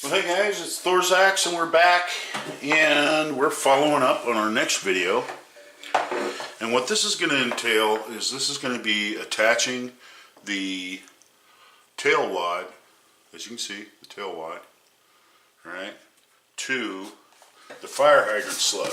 Well, hey guys, it's Thor's Axe and we're back and we're following up on our next video. And what this is going to entail is this is going to be attaching the tail wad, as you can see, the tail wad, right, to the fire hydrant slug.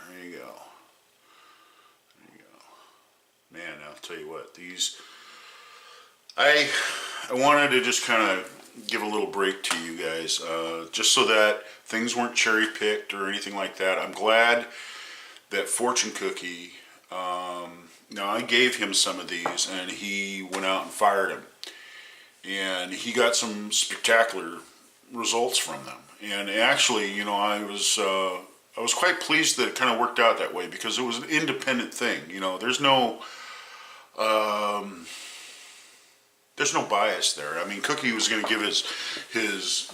There you go. There you go. Man, I'll tell you what, these... I wanted to just kind of give a little break to you guys, just so that things weren't cherry picked or anything like that. I'm glad that Fortune Cookie, now I gave him some of these and he went out and fired them. And he got some spectacular results from them. And actually, you know, I was quite pleased that it kind of worked out that way because it was an independent thing. You know, there's no bias there. I mean, Cookie was going to give his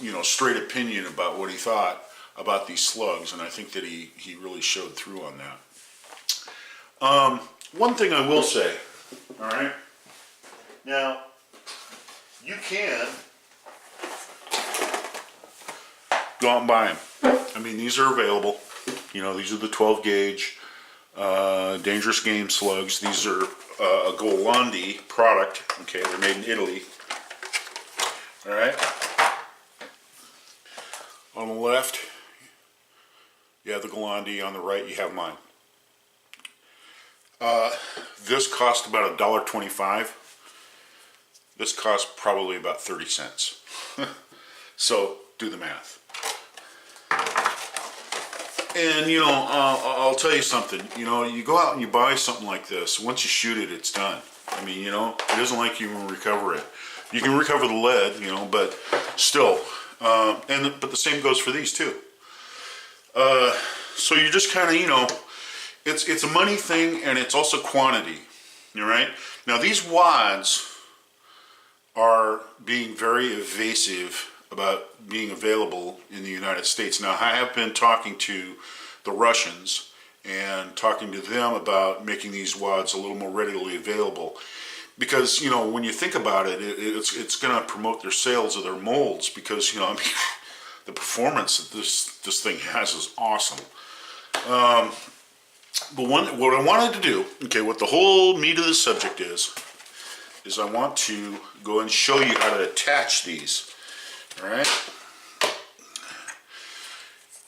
you know, straight opinion about what he thought about these slugs, and I think that he really showed through on that. One thing I will say, all right, now you can go out and buy them. I mean, these are available. You know, these are the 12 gauge dangerous game slugs. These are a Golandi product. Okay, they're made in Italy. All right. On the left, you have the Golandi. On the right, you have mine. This cost about $1.25. This cost probably about 30 cents. So do the math. And you know, I'll tell you something. You know, you go out and you buy something like this. Once you shoot it, it's done. I mean, you know, it isn't like you can recover it. You can recover the lead, you know, but still. But the same goes for these too. So you just kind of, you know, it's a money thing and it's also quantity. All right. Now these wads are being very evasive about being available in the United States. Now, I have been talking to the Russians and talking to them about making these wads a little more readily available because, you know, when you think about it, it's going to promote their sales of their molds because, you know, I mean, the performance that this thing has is awesome. But what I wanted to do, okay, what the whole meat of the subject is I want to go and show you how to attach these. All right,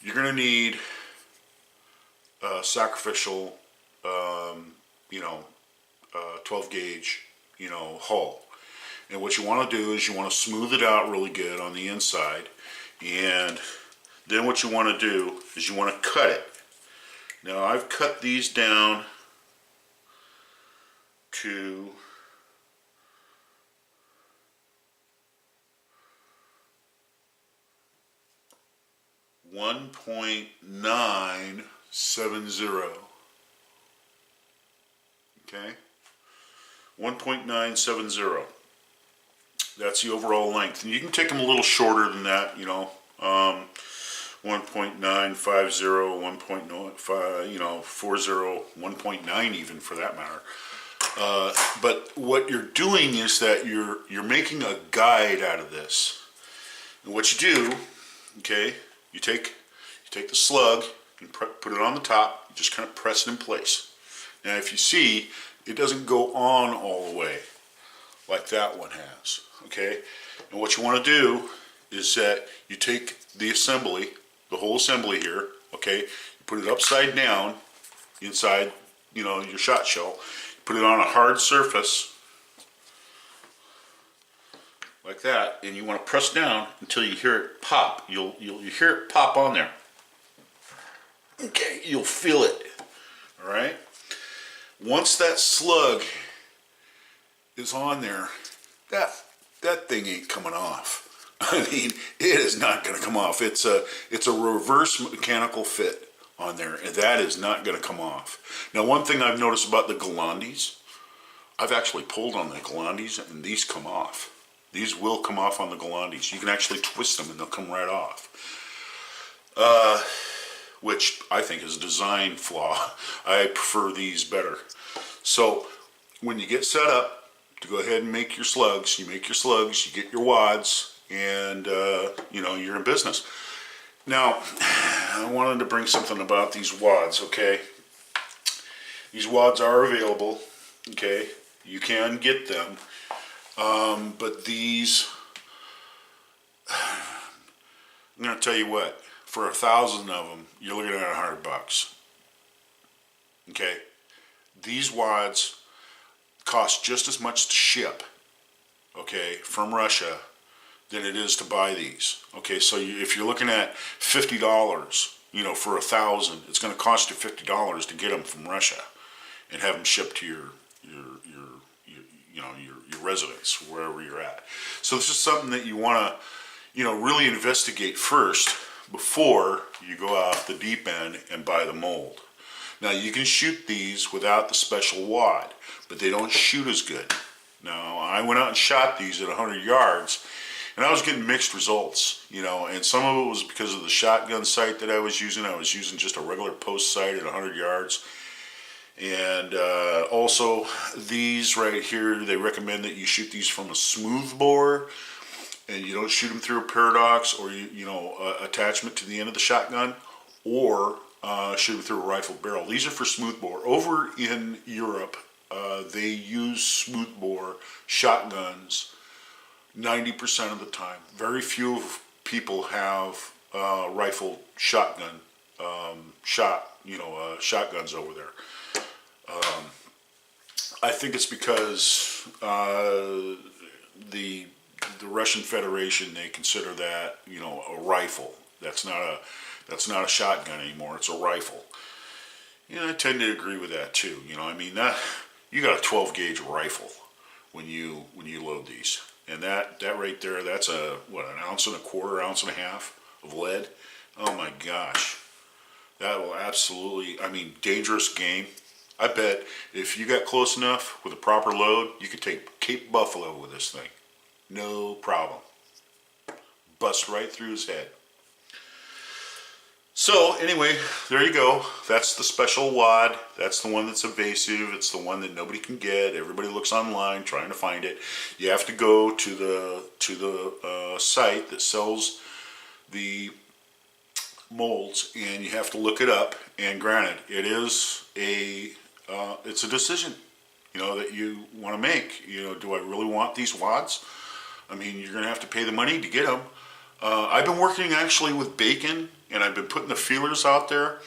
you're going to need a sacrificial, you know, 12 gauge, you know, hull. And what you want to do is you want to smooth it out really good on the inside. And then what you want to do is you want to cut it. Now I've cut these down to 1.970. Okay, 1.970. That's the overall length, and you can take them a little shorter than that. You know, 1.950, 1.05, you know, 40, 1.9 even for that matter. But what you're doing is that you're making a guide out of this, and what you do, okay. You take the slug and put it on the top. You just kind of press it in place. Now, if you see, it doesn't go on all the way like that one has. Okay, and what you want to do is that you take the assembly, the whole assembly here. Okay, you put it upside down inside, you know, your shot shell. Put it on a hard surface like that, and you want to press down until you hear it pop. You'll hear it pop on there. Okay, you'll feel it. All right. Once that slug is on there, that thing ain't coming off. I mean, it is not going to come off. It's a reverse mechanical fit on there, and that is not going to come off. Now, one thing I've noticed about the Golandis, I've actually pulled on the Golandis, and these come off. These will come off on the Golandis. You can actually twist them and they'll come right off. Which I think is a design flaw. I prefer these better. So when you get set up, to go ahead and make your slugs. You make your slugs, you get your wads, and you know, you're in business. Now, I wanted to bring something about these wads, okay? These wads are available, okay? You can get them, but these, I'm gonna tell you what, for 1,000 of them, you're looking at $100, okay? These wads cost just as much to ship, okay, from Russia than it is to buy these. Okay, so if you're looking at $50, you know, for 1,000, it's going to cost you $50 to get them from Russia and have them shipped to your you know, your residence, wherever you're at. So this is something that you want to, you know, really investigate first before you go off the deep end and buy the mold. Now, you can shoot these without the special wad, but they don't shoot as good. Now, I went out and shot these at 100 yards, and I was getting mixed results, you know, and some of it was because of the shotgun sight that I was using. I was using just a regular post sight at 100 yards. And also, these right here, they recommend that you shoot these from a smooth bore, and you don't shoot them through a paradox or, you know, attachment to the end of the shotgun, or shoot them through a rifle barrel. These are for smooth bore. Over in Europe, they use smooth bore shotguns 90% of the time. Very few people have rifle shotgun shotguns over there. I think it's because the Russian Federation, they consider that, you know, a rifle. That's not a shotgun anymore. It's a rifle. You know, I tend to agree with that too. You know, I mean, that you got a 12 gauge rifle when you load these, and that right there, that's an ounce and a quarter, ounce and a half of lead. Oh my gosh, that will absolutely, I mean, dangerous game. I bet if you got close enough with a proper load, you could take Cape Buffalo with this thing, no problem. Bust right through his head. So anyway, there you go. That's the special wad. That's the one that's evasive. It's the one that nobody can get. Everybody looks online trying to find it. You have to go to the site that sells the molds, and you have to look it up. And granted, it is it's a decision, you know, that you want to make. You know, do I really want these wads? I mean, you're going to have to pay the money to get them. I've been working actually with bacon, and I've been putting the feelers out there.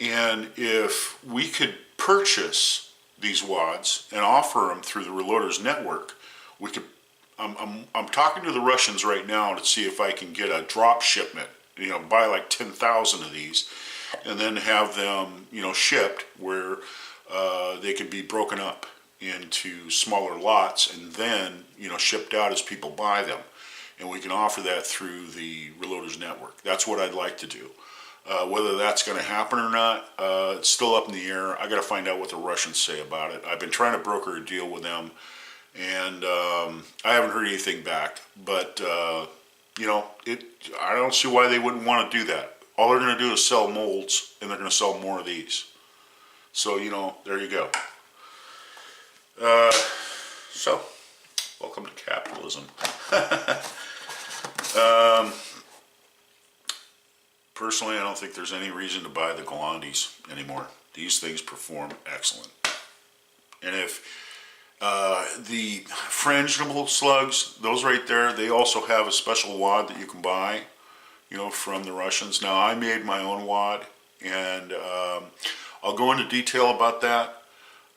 And if we could purchase these wads and offer them through the Reloaders Network, we could. I'm talking to the Russians right now to see if I can get a drop shipment. You know, buy like 10,000 of these, and then have them, you know, shipped where they can be broken up into smaller lots, and then, you know, shipped out as people buy them. And we can offer that through the Reloaders Network. That's what I'd like to do. Whether that's going to happen or not, it's still up in the air. I got to find out what the Russians say about it. I've been trying to broker a deal with them, and I haven't heard anything back. But you know, I don't see why they wouldn't want to do that. All they're going to do is sell molds, and they're going to sell more of these. So, you know, there you go. So, welcome to capitalism. Personally, I don't think there's any reason to buy the Galandes anymore. These things perform excellent. And if the frangible slugs, those right there, they also have a special wad that you can buy, you know, from the Russians. Now, I made my own wad, and I'll go into detail about that,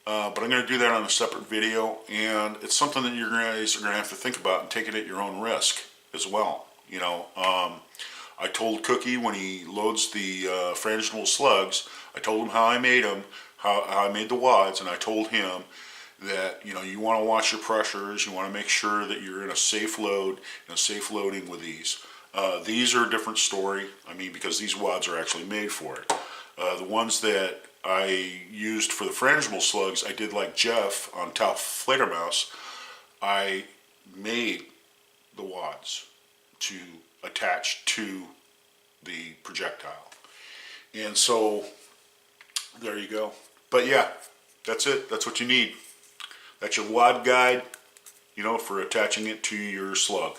but I'm going to do that on a separate video, and it's something that you guys are going to have to think about and take it at your own risk as well. You know, I told Cookie when he loads the frangible slugs, I told him how I made them, how I made the wads, and I told him that, you know, you want to watch your pressures, you want to make sure that you're in a safe load and a safe loading with these. These are a different story, I mean, because these wads are actually made for it. The ones that I used for the frangible slugs, I did like Jeff on Top Fledermaus. I made the wads to attach to the projectile. And so, there you go. But yeah, that's it. That's what you need. That's your wad guide, you know, for attaching it to your slug.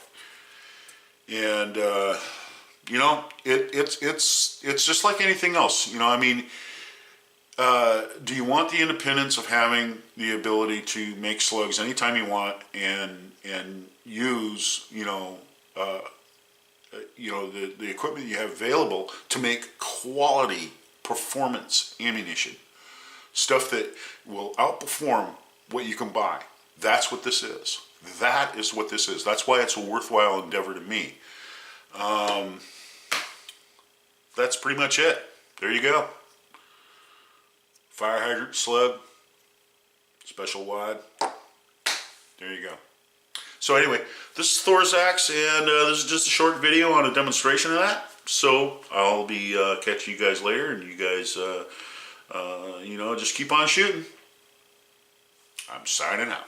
And you know, it's just like anything else. You know, I mean, do you want the independence of having the ability to make slugs anytime you want and use, you know, the equipment you have available to make quality performance ammunition, stuff that will outperform what you can buy? That's what this is. That is what this is. That's why it's a worthwhile endeavor to me. That's pretty much it. There you go. Fire hydrant, slug, special wad. There you go. So anyway, this is Thor's axe, and this is just a short video on a demonstration of that. So I'll be catching you guys later, and you guys, you know, just keep on shooting. I'm signing out.